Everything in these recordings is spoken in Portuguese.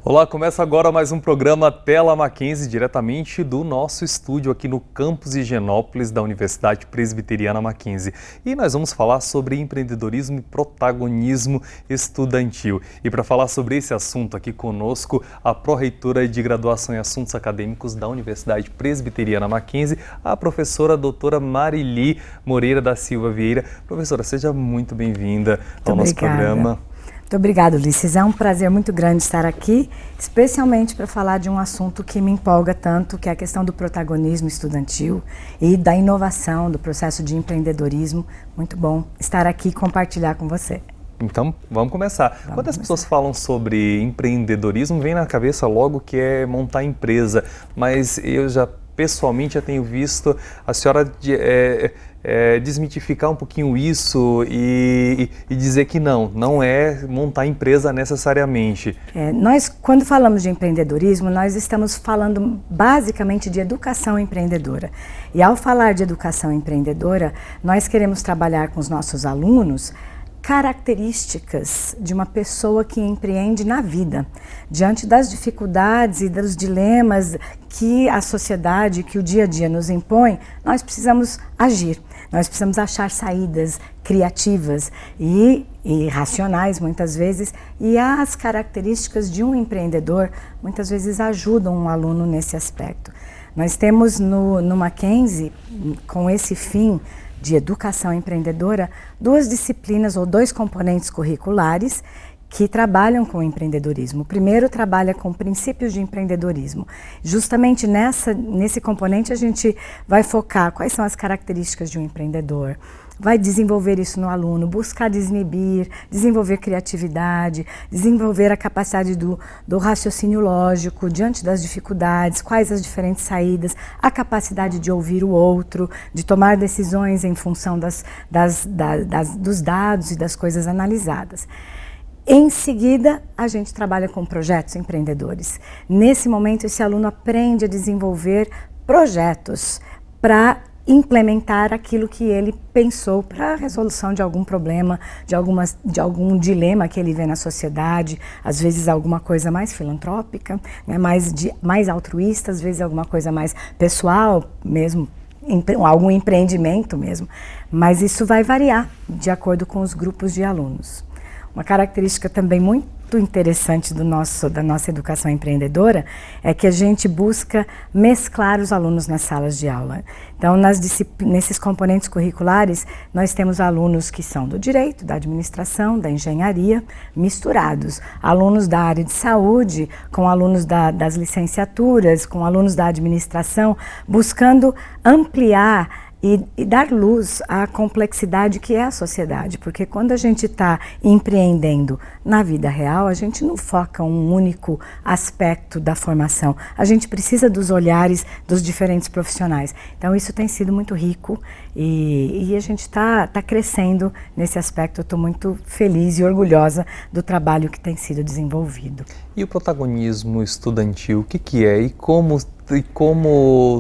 Olá, começa agora mais um programa Tela Mackenzie, diretamente do nosso estúdio aqui no campus Higienópolis da Universidade Presbiteriana Mackenzie. E nós vamos falar sobre empreendedorismo e protagonismo estudantil. E para falar sobre esse assunto aqui conosco, a pró-reitora de Graduação em Assuntos Acadêmicos da Universidade Presbiteriana Mackenzie, a professora doutora Marili Moreira da Silva Vieira. Professora, seja muito bem-vinda ao nosso programa. Muito obrigada, Ulisses. É um prazer muito grande estar aqui, especialmente para falar de um assunto que me empolga tanto, que é a questão do protagonismo estudantil e da inovação, do processo de empreendedorismo. Muito bom estar aqui e compartilhar com você. Então, vamos começar. Quando as pessoas falam sobre empreendedorismo, vem na cabeça logo que é montar empresa, mas eu já pessoalmente já tenho visto a senhora desmitificar um pouquinho isso e dizer que não é montar empresa necessariamente. Nós, quando falamos de empreendedorismo, nós estamos falando basicamente de educação empreendedora. E ao falar de educação empreendedora, nós queremos trabalhar com os nossos alunos características de uma pessoa que empreende na vida. Diante das dificuldades e dos dilemas que a sociedade, que o dia a dia nos impõe, nós precisamos agir. Nós precisamos achar saídas criativas e racionais, muitas vezes, e as características de um empreendedor, muitas vezes, ajudam um aluno nesse aspecto. Nós temos no Mackenzie, com esse fim de educação empreendedora, duas disciplinas ou dois componentes curriculares que trabalham com o empreendedorismo. O primeiro trabalha com princípios de empreendedorismo. Justamente nesse componente a gente vai focar quais são as características de um empreendedor, vai desenvolver isso no aluno, buscar desinibir, desenvolver criatividade, desenvolver a capacidade do raciocínio lógico diante das dificuldades, quais as diferentes saídas, a capacidade de ouvir o outro, de tomar decisões em função dos dados e das coisas analisadas. Em seguida, a gente trabalha com projetos empreendedores. Nesse momento, esse aluno aprende a desenvolver projetos para implementar aquilo que ele pensou para a resolução de algum problema, de algum dilema que ele vê na sociedade, às vezes alguma coisa mais filantrópica, né, mais altruísta, às vezes alguma coisa mais pessoal mesmo, algum empreendimento mesmo, mas isso vai variar de acordo com os grupos de alunos. Uma característica também muito interessante da nossa educação empreendedora é que a gente busca mesclar os alunos nas salas de aula. Então, nesses componentes curriculares, nós temos alunos que são do direito, da administração, da engenharia, misturados. Alunos da área de saúde, com alunos das licenciaturas, com alunos da administração, buscando ampliar e dar luz à complexidade que é a sociedade, porque quando a gente está empreendendo na vida real, a gente não foca um único aspecto da formação, a gente precisa dos olhares dos diferentes profissionais. Então isso tem sido muito rico e a gente está crescendo nesse aspecto. Eu estou muito feliz e orgulhosa do trabalho que tem sido desenvolvido. E o protagonismo estudantil, o que é e como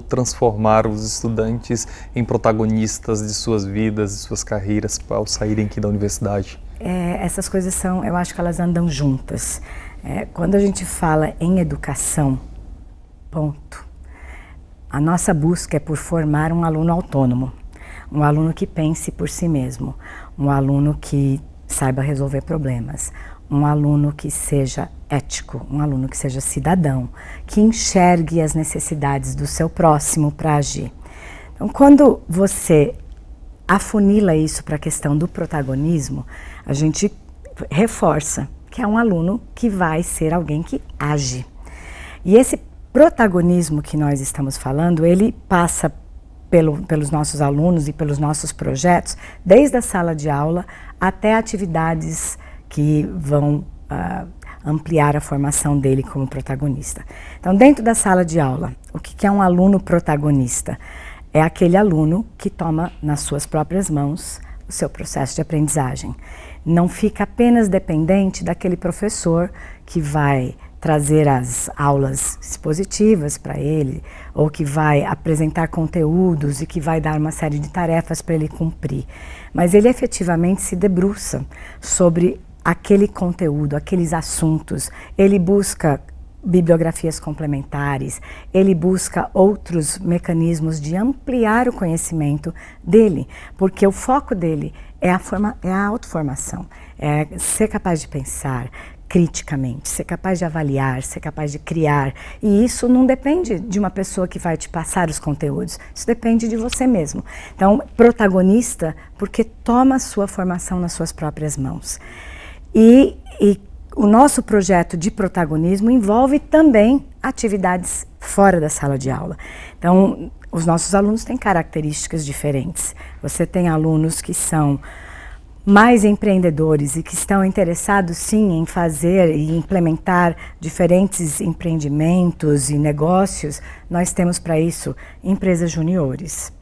transformar os estudantes em protagonistas de suas vidas, de suas carreiras ao saírem aqui da universidade? Essas coisas eu acho que elas andam juntas. Quando a gente fala em educação, a nossa busca é por formar um aluno autônomo, um aluno que pense por si mesmo, um aluno que saiba resolver problemas, um aluno que seja ético, um aluno que seja cidadão, que enxergue as necessidades do seu próximo para agir. Então, quando você afunila isso para a questão do protagonismo, a gente reforça que é um aluno que vai ser alguém que age. E esse protagonismo que nós estamos falando, ele passa pelos nossos alunos e pelos nossos projetos, desde a sala de aula até atividades que vão ampliar a formação dele como protagonista. Então, dentro da sala de aula, o que é um aluno protagonista? É aquele aluno que toma nas suas próprias mãos o seu processo de aprendizagem. Não fica apenas dependente daquele professor que vai trazer as aulas expositivas para ele, ou que vai apresentar conteúdos e que vai dar uma série de tarefas para ele cumprir. Mas ele efetivamente se debruça sobre aquele conteúdo, aqueles assuntos. Ele busca bibliografias complementares, ele busca outros mecanismos de ampliar o conhecimento dele, porque o foco dele é a autoformação, é ser capaz de pensar criticamente, ser capaz de avaliar, ser capaz de criar. E isso não depende de uma pessoa que vai te passar os conteúdos, isso depende de você mesmo. Então, protagonista, porque toma a sua formação nas suas próprias mãos. E o nosso projeto de protagonismo envolve também atividades fora da sala de aula. Então, os nossos alunos têm características diferentes. Você tem alunos que são mais empreendedores e que estão interessados sim em fazer e implementar diferentes empreendimentos e negócios. Nós temos para isso empresas juniores.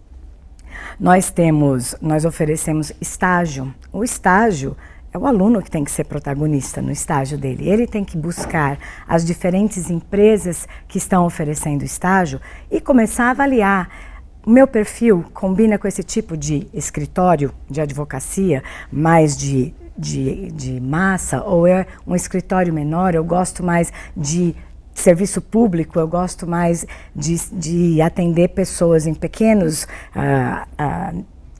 Nós oferecemos estágio. O estágio é o aluno que tem que ser protagonista no estágio dele. Ele tem que buscar as diferentes empresas que estão oferecendo estágio e começar a avaliar. O meu perfil combina com esse tipo de escritório de advocacia, mais de massa, ou é um escritório menor, eu gosto mais de serviço público, eu gosto mais de atender pessoas em pequenos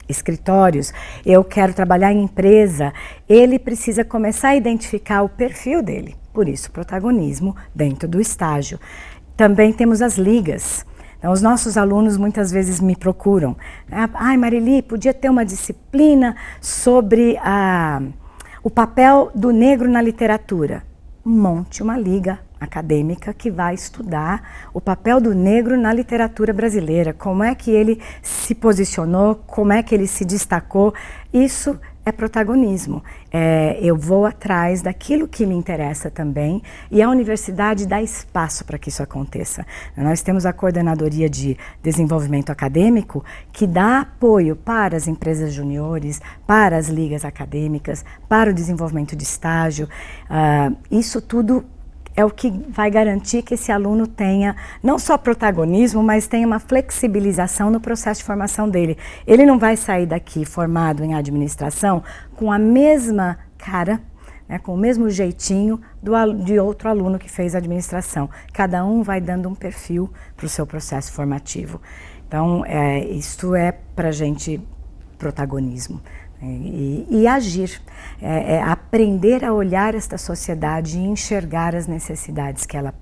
escritórios, eu quero trabalhar em empresa. Ele precisa começar a identificar o perfil dele, por isso protagonismo dentro do estágio. Também temos as ligas. Então, os nossos alunos muitas vezes me procuram. Ai, Marili, podia ter uma disciplina sobre o papel do negro na literatura. Monte uma liga acadêmica que vai estudar o papel do negro na literatura brasileira, como é que ele se posicionou, como é que ele se destacou. Isso é protagonismo. Eu vou atrás daquilo que me interessa também e a universidade dá espaço para que isso aconteça. Nós temos a Coordenadoria de Desenvolvimento Acadêmico que dá apoio para as empresas juniores, para as ligas acadêmicas, para o desenvolvimento de estágio. Isso tudo é o que vai garantir que esse aluno tenha não só protagonismo, mas tenha uma flexibilização no processo de formação dele. Ele não vai sair daqui formado em administração com a mesma cara, né, com o mesmo jeitinho de outro aluno que fez administração. Cada um vai dando um perfil para o seu processo formativo. Então, isto é para a gente protagonismo. E agir, aprender a olhar esta sociedade e enxergar as necessidades que ela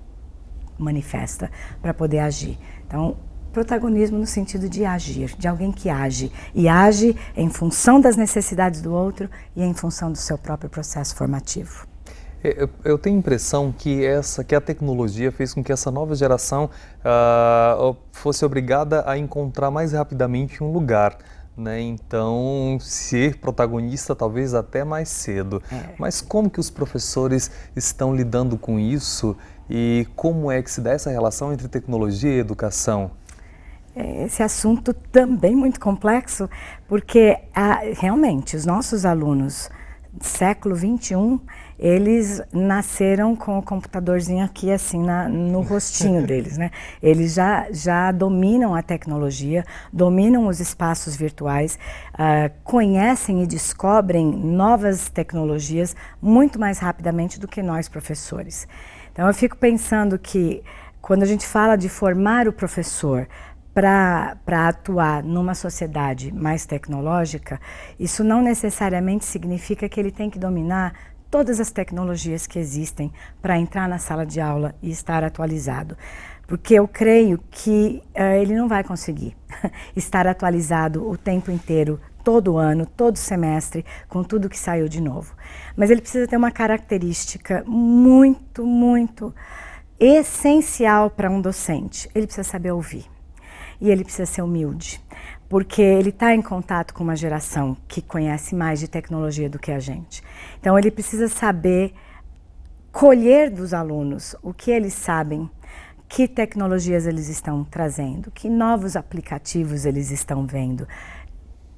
manifesta para poder agir. Então, protagonismo no sentido de agir, de alguém que age, e age em função das necessidades do outro e em função do seu próprio processo formativo. Eu tenho a impressão que a tecnologia fez com que essa nova geração fosse obrigada a encontrar mais rapidamente um lugar. Né? Então, ser protagonista talvez até mais cedo. Mas como que os professores estão lidando com isso e como é que se dá essa relação entre tecnologia e educação? Esse assunto também muito complexo, porque realmente os nossos alunos do século XXI, eles nasceram com o computadorzinho aqui assim no rostinho deles, né? Eles já dominam a tecnologia, dominam os espaços virtuais, conhecem e descobrem novas tecnologias muito mais rapidamente do que nós, professores. Então eu fico pensando que quando a gente fala de formar o professor para atuar numa sociedade mais tecnológica, isso não necessariamente significa que ele tem que dominar todas as tecnologias que existem para entrar na sala de aula e estar atualizado. Porque eu creio que ele não vai conseguir estar atualizado o tempo inteiro, todo ano, todo semestre, com tudo que saiu de novo. Mas ele precisa ter uma característica muito, muito essencial para um docente. Ele precisa saber ouvir. E ele precisa ser humilde, porque ele está em contato com uma geração que conhece mais de tecnologia do que a gente. Então ele precisa saber colher dos alunos o que eles sabem, que tecnologias eles estão trazendo, que novos aplicativos eles estão vendo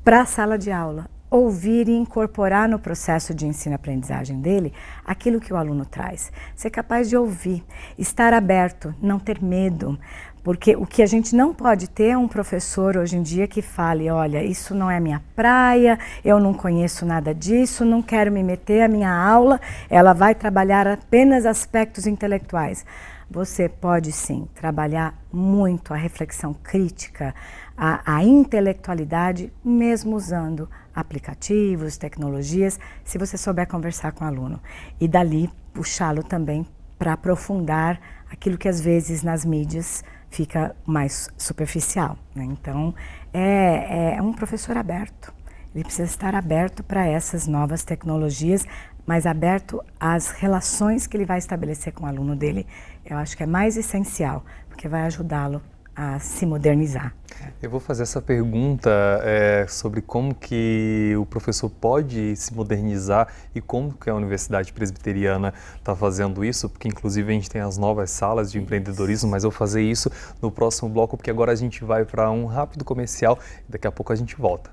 para a sala de aula. Ouvir e incorporar no processo de ensino-aprendizagem dele aquilo que o aluno traz. Ser capaz de ouvir, estar aberto, não ter medo. Porque o que a gente não pode ter é um professor hoje em dia que fale, olha, isso não é minha praia, eu não conheço nada disso, não quero me meter, a minha aula, ela vai trabalhar apenas aspectos intelectuais. você pode sim trabalhar muito a reflexão crítica, a intelectualidade, mesmo usando aplicativos, tecnologias, se você souber conversar com o aluno. E dali puxá-lo também para aprofundar aquilo que às vezes nas mídias fica mais superficial, né? Então, é um professor aberto. Ele precisa estar aberto para essas novas tecnologias, mas aberto às relações que ele vai estabelecer com o aluno dele. Eu acho que é mais essencial, porque vai ajudá-lo a se modernizar. Eu vou fazer essa pergunta sobre como que o professor pode se modernizar e como que a Universidade Presbiteriana está fazendo isso, porque inclusive a gente tem as novas salas de empreendedorismo, mas eu vou fazer isso no próximo bloco, porque agora a gente vai para um rápido comercial e daqui a pouco a gente volta.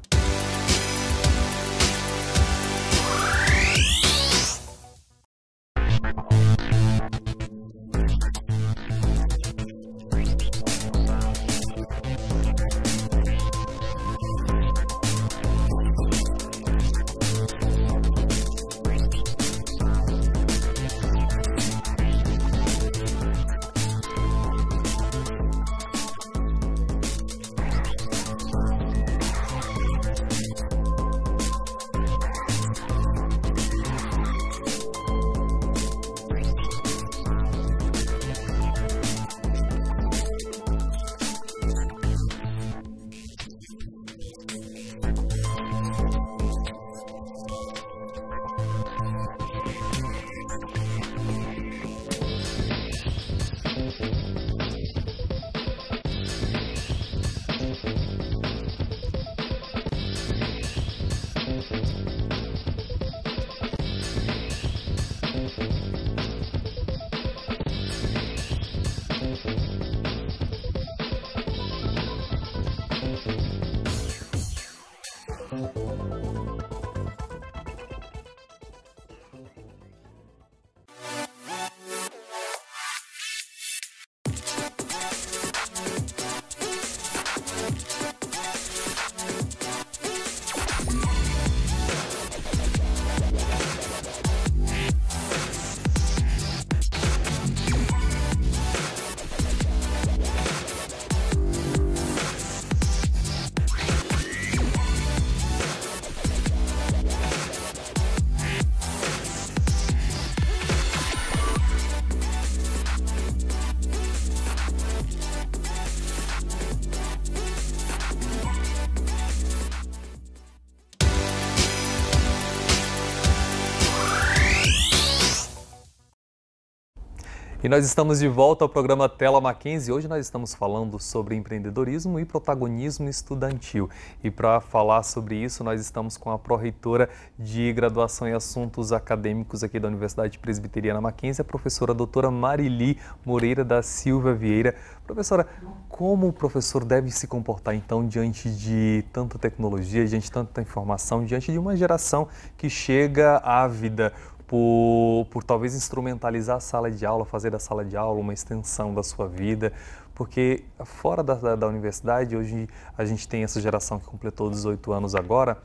E nós estamos de volta ao programa Tela Mackenzie. Hoje nós estamos falando sobre empreendedorismo e protagonismo estudantil. E para falar sobre isso, nós estamos com a pró-reitora de graduação em assuntos acadêmicos aqui da Universidade Presbiteriana Mackenzie, a professora doutora Marili Moreira da Silva Vieira. Professora, como o professor deve se comportar então diante de tanta tecnologia, diante de tanta informação, diante de uma geração que chega ávida por talvez instrumentalizar a sala de aula, fazer da sala de aula uma extensão da sua vida, porque fora da universidade, hoje a gente tem essa geração que completou 18 anos agora,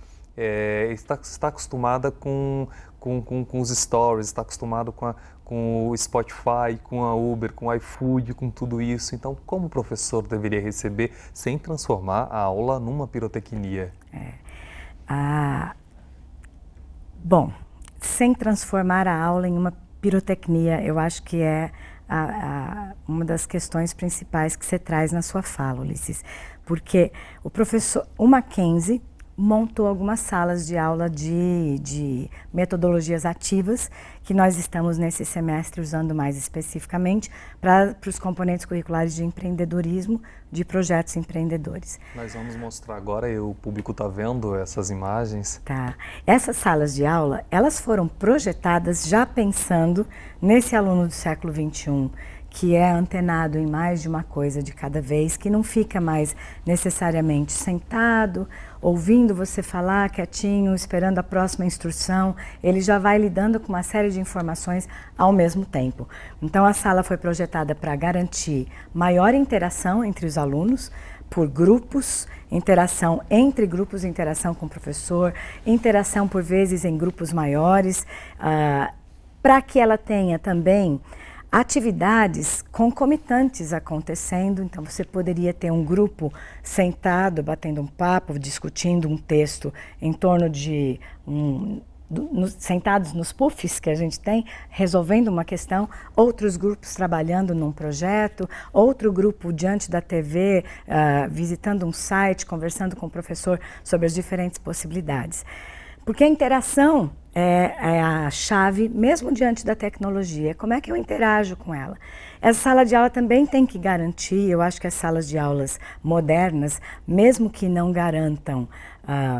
está acostumada com os stories, está acostumado com o Spotify, com a Uber, com o iFood, com tudo isso. Então, como o professor deveria receber sem transformar a aula numa pirotecnia? Bom, sem transformar a aula em uma pirotecnia, eu acho que é uma das questões principais que você traz na sua fala, Ulisses. Porque o Mackenzie montou algumas salas de aula de metodologias ativas que nós estamos nesse semestre usando mais especificamente para os componentes curriculares de empreendedorismo, de projetos empreendedores. Nós vamos mostrar agora e o público está vendo essas imagens. Tá. Essas salas de aula, elas foram projetadas já pensando nesse aluno do século XXI, que é antenado em mais de uma coisa de cada vez, que não fica mais necessariamente sentado, ouvindo você falar quietinho, esperando a próxima instrução, ele já vai lidando com uma série de informações ao mesmo tempo. Então a sala foi projetada para garantir maior interação entre os alunos, por grupos, interação entre grupos, interação com o professor, interação por vezes em grupos maiores, para que ela tenha também atividades concomitantes acontecendo. Então você poderia ter um grupo sentado, batendo um papo, discutindo um texto em torno de sentados nos puffs que a gente tem, resolvendo uma questão, outros grupos trabalhando num projeto, outro grupo diante da TV, visitando um site, conversando com o professor sobre as diferentes possibilidades. Porque a interação é a chave, mesmo diante da tecnologia. Como é que eu interajo com ela? Essa sala de aula também tem que garantir, eu acho que as salas de aulas modernas, mesmo que não garantam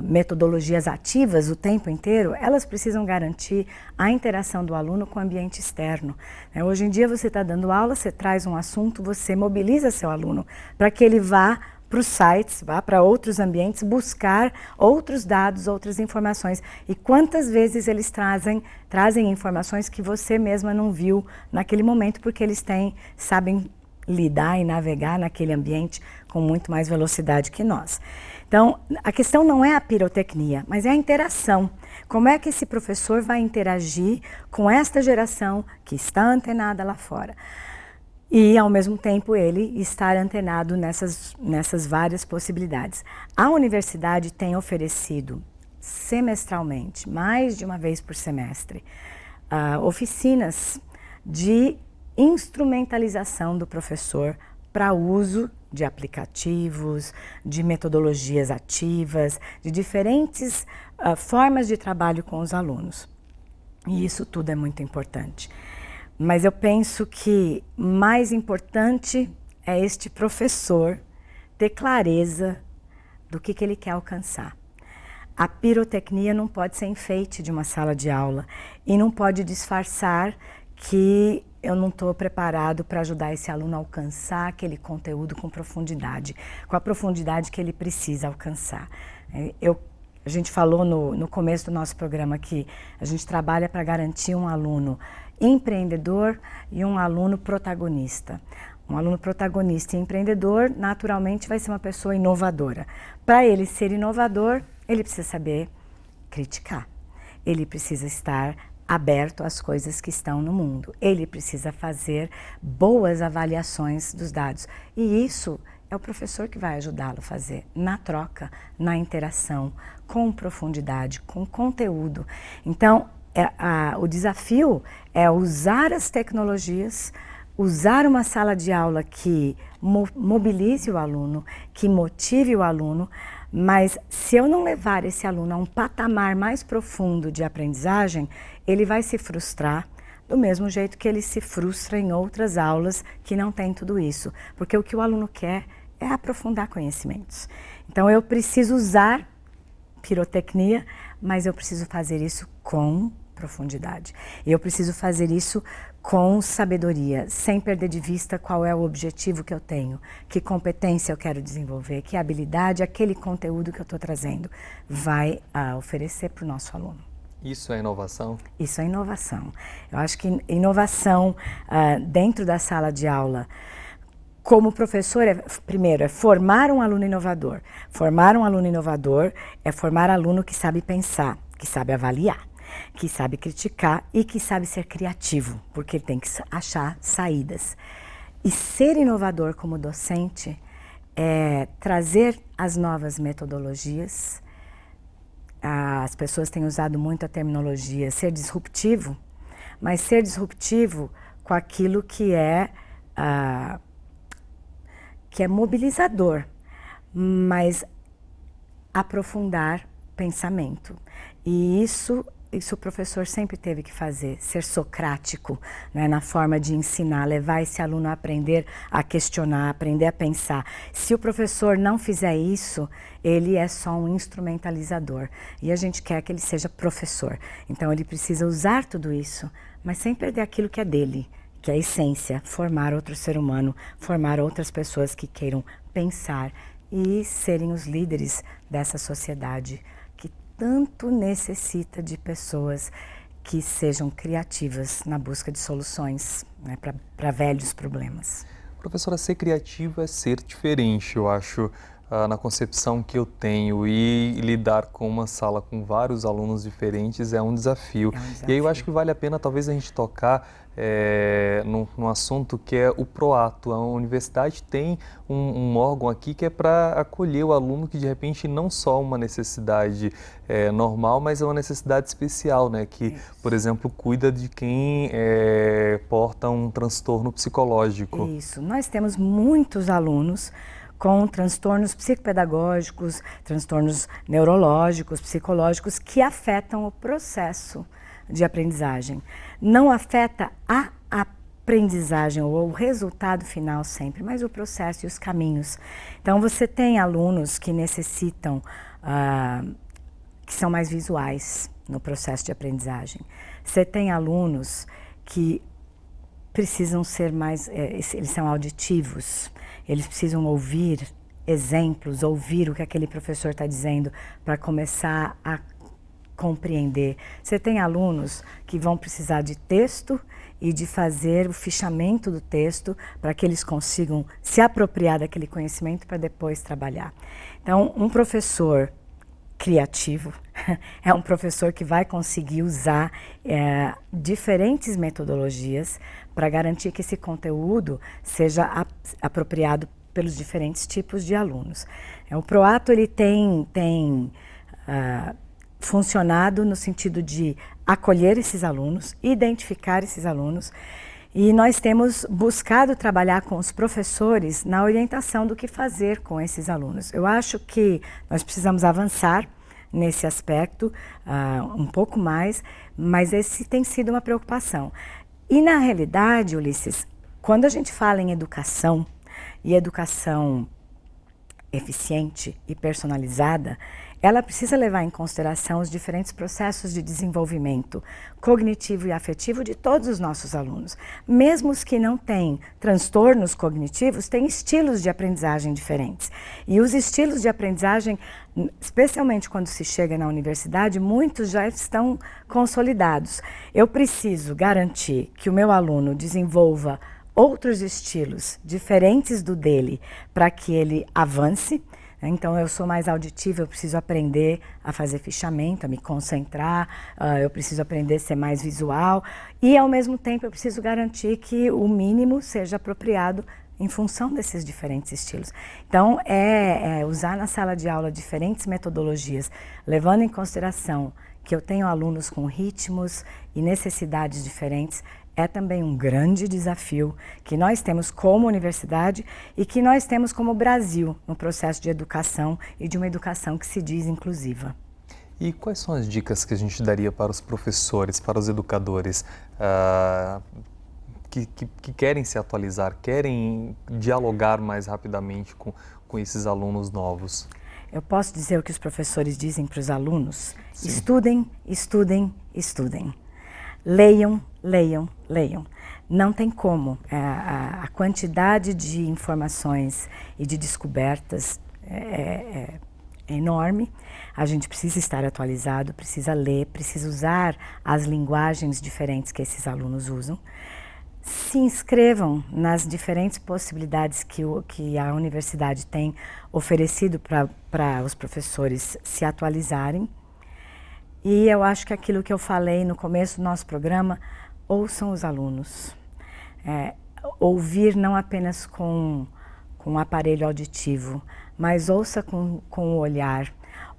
metodologias ativas o tempo inteiro, elas precisam garantir a interação do aluno com o ambiente externo. Hoje em dia você está dando aula, você traz um assunto, você mobiliza seu aluno para que ele vá para os sites, vá para outros ambientes, buscar outros dados, outras informações. E quantas vezes eles trazem informações que você mesma não viu naquele momento, porque eles sabem lidar e navegar naquele ambiente com muito mais velocidade que nós. Então, a questão não é a pirotecnia, mas é a interação. Como é que esse professor vai interagir com esta geração que está antenada lá fora? E, ao mesmo tempo, ele estar antenado nessas várias possibilidades. A universidade tem oferecido semestralmente, mais de uma vez por semestre, oficinas de instrumentalização do professor para uso de aplicativos, de metodologias ativas, de diferentes formas de trabalho com os alunos. E isso tudo é muito importante. Mas eu penso que mais importante é este professor ter clareza do que ele quer alcançar. A pirotecnia não pode ser enfeite de uma sala de aula e não pode disfarçar que eu não estou preparado para ajudar esse aluno a alcançar aquele conteúdo com profundidade, com a profundidade que ele precisa alcançar. A gente falou no começo do nosso programa que a gente trabalha para garantir um aluno empreendedor e um aluno protagonista. Um aluno protagonista e empreendedor, naturalmente, vai ser uma pessoa inovadora. Para ele ser inovador, ele precisa saber criticar. Ele precisa estar aberto às coisas que estão no mundo. Ele precisa fazer boas avaliações dos dados. E isso é o professor que vai ajudá-lo a fazer, na troca, na interação, com profundidade, com conteúdo. Então, o desafio é usar as tecnologias, usar uma sala de aula que mobilize o aluno, que motive o aluno, mas se eu não levar esse aluno a um patamar mais profundo de aprendizagem, ele vai se frustrar do mesmo jeito que ele se frustra em outras aulas que não tem tudo isso, porque o que o aluno quer é aprofundar conhecimentos. Então eu preciso usar pirotecnia, mas eu preciso fazer isso com profundidade. E eu preciso fazer isso com sabedoria, sem perder de vista qual é o objetivo que eu tenho, que competência eu quero desenvolver, que habilidade aquele conteúdo que eu estou trazendo vai oferecer para o nosso aluno. Isso é inovação? Isso é inovação. Eu acho que inovação dentro da sala de aula, como professor, primeiro, é formar um aluno inovador. Formar um aluno inovador é formar aluno que sabe pensar, que sabe avaliar, que sabe criticar e que sabe ser criativo, porque ele tem que achar saídas. E ser inovador como docente é trazer as novas metodologias. As pessoas têm usado muito a terminologia ser disruptivo, mas ser disruptivo com aquilo que é mobilizador, mas aprofundar pensamento. E isso o professor sempre teve que fazer, ser socrático, né, na forma de ensinar, levar esse aluno a aprender a questionar, aprender a pensar. Se o professor não fizer isso, ele é só um instrumentalizador. E a gente quer que ele seja professor. Então ele precisa usar tudo isso, mas sem perder aquilo que é dele, que é a essência, formar outro ser humano, formar outras pessoas que queiram pensar e serem os líderes dessa sociedade que tanto necessita de pessoas que sejam criativas na busca de soluções, né, para velhos problemas. Professora, ser criativa é ser diferente, eu acho. na concepção que eu tenho, e lidar com uma sala com vários alunos diferentes é um desafio. E aí eu acho que vale a pena talvez a gente tocar num assunto que é o PROATO. A universidade tem um órgão aqui que é para acolher o aluno que de repente não só uma necessidade normal, mas é uma necessidade especial, né? Que, por exemplo, cuida de quem porta um transtorno psicológico. Isso, nós temos muitos alunos com transtornos psicopedagógicos, transtornos neurológicos, psicológicos, que afetam o processo de aprendizagem. Não afeta a aprendizagem ou o resultado final sempre, mas o processo e os caminhos. Então você tem alunos que necessitam, que são mais visuais no processo de aprendizagem. Você tem alunos que precisam ser mais, eles são auditivos, eles precisam ouvir exemplos, ouvir o que aquele professor está dizendo para começar a compreender. Você tem alunos que vão precisar de texto e de fazer o fichamento do texto para que eles consigam se apropriar daquele conhecimento para depois trabalhar. Então, um professor criativo é um professor que vai conseguir usar diferentes metodologias para garantir que esse conteúdo seja apropriado pelos diferentes tipos de alunos. O PROATO ele tem funcionado no sentido de acolher esses alunos, identificar esses alunos, e nós temos buscado trabalhar com os professores na orientação do que fazer com esses alunos. Eu acho que nós precisamos avançar nesse aspecto um pouco mais, mas esse tem sido uma preocupação. E na realidade, Ulisses, quando a gente fala em educação, e educação eficiente e personalizada, ela precisa levar em consideração os diferentes processos de desenvolvimento cognitivo e afetivo de todos os nossos alunos. Mesmo os que não têm transtornos cognitivos, têm estilos de aprendizagem diferentes. E os estilos de aprendizagem, especialmente quando se chega na universidade, muitos já estão consolidados. Eu preciso garantir que o meu aluno desenvolva outros estilos diferentes do dele para que ele avance. Então, eu sou mais auditiva, eu preciso aprender a fazer fichamento, a me concentrar, eu preciso aprender a ser mais visual e, ao mesmo tempo, eu preciso garantir que o mínimo seja apropriado em função desses diferentes estilos. Então, usar na sala de aula diferentes metodologias, levando em consideração que eu tenho alunos com ritmos e necessidades diferentes, é também um grande desafio que nós temos como universidade e que nós temos como Brasil no processo de educação e de uma educação que se diz inclusiva. E quais são as dicas que a gente daria para os professores, para os educadores que querem se atualizar, querem dialogar mais rapidamente com esses alunos novos? Eu posso dizer o que os professores dizem para os alunos? Sim. Estudem, estudem, estudem. Leiam, leiam, leiam. Não tem como. A quantidade de informações e de descobertas é enorme. A gente precisa estar atualizado, precisa ler, precisa usar as linguagens diferentes que esses alunos usam. Se inscrevam nas diferentes possibilidades que a universidade tem oferecido para os professores se atualizarem. E eu acho que aquilo que eu falei no começo do nosso programa, ouçam os alunos. Ouvir não apenas com o aparelho auditivo, mas ouça com o olhar,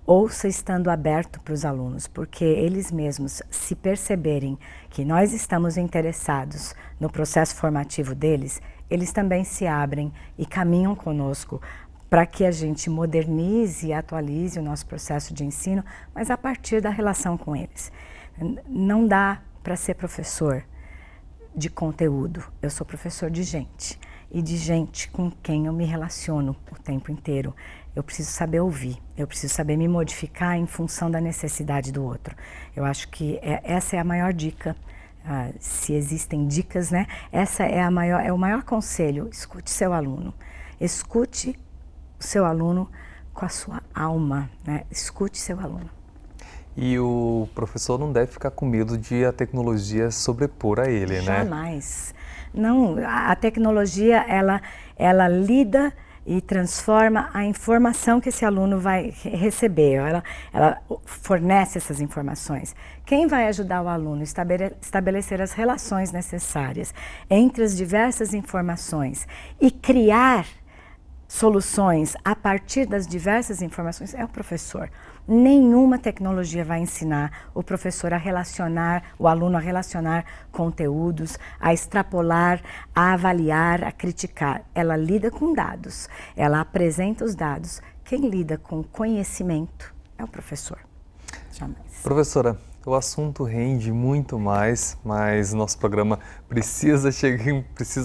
ouça estando aberto para os alunos, porque eles mesmos, se perceberem que nós estamos interessados no processo formativo deles, eles também se abrem e caminham conosco para que a gente modernize e atualize o nosso processo de ensino, mas a partir da relação com eles. Não dá para ser professor de conteúdo, eu sou professor de gente, e de gente com quem eu me relaciono o tempo inteiro. Eu preciso saber ouvir, eu preciso saber me modificar em função da necessidade do outro. Eu acho que essa é a maior dica, se existem dicas, né? Essa é o maior conselho: escute seu aluno, escute o seu aluno com a sua alma, né? Escute seu aluno. E o professor não deve ficar com medo de a tecnologia sobrepor a ele, né? Jamais. Não, a tecnologia, ela lida e transforma a informação que esse aluno vai receber. Ela fornece essas informações. Quem vai ajudar o aluno a estabelecer as relações necessárias entre as diversas informações e criar soluções a partir das diversas informações é o professor. Nenhuma tecnologia vai ensinar o professor a relacionar, o aluno a relacionar conteúdos, a extrapolar, a avaliar, a criticar. Ela lida com dados, ela apresenta os dados. Quem lida com conhecimento é o professor. Jamais. Professora, o assunto rende muito mais, mas nosso programa precisa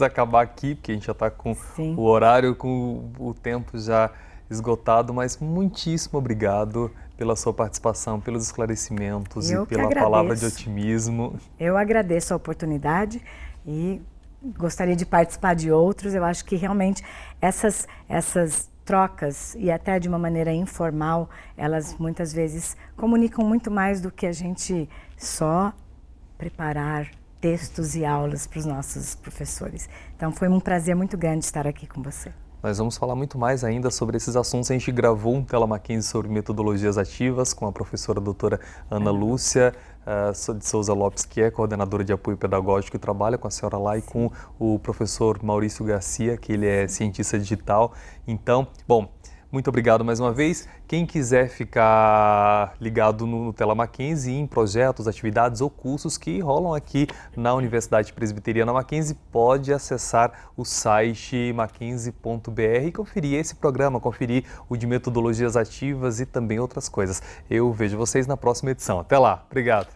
acabar aqui, porque a gente já está com o horário, com o tempo já esgotado, mas muitíssimo obrigado pela sua participação, pelos esclarecimentos e pela palavra de otimismo. Eu agradeço a oportunidade e gostaria de participar de outros. Eu acho que realmente essas trocas, e até de uma maneira informal, elas muitas vezes comunicam muito mais do que a gente só preparar textos e aulas para os nossos professores. Então foi um prazer muito grande estar aqui com você. Nós vamos falar muito mais ainda sobre esses assuntos. A gente gravou um Tela Mackenzie sobre metodologias ativas com a professora doutora Ana Lúcia de Souza Lopes, que é coordenadora de apoio pedagógico e trabalha com a senhora lá, e com o professor Maurício Garcia, que ele é cientista digital. Então, bom, muito obrigado mais uma vez. Quem quiser ficar ligado no Tela Mackenzie em projetos, atividades ou cursos que rolam aqui na Universidade Presbiteriana Mackenzie, pode acessar o site mackenzie.br e conferir esse programa, conferir o de metodologias ativas e também outras coisas. Eu vejo vocês na próxima edição. Até lá. Obrigado.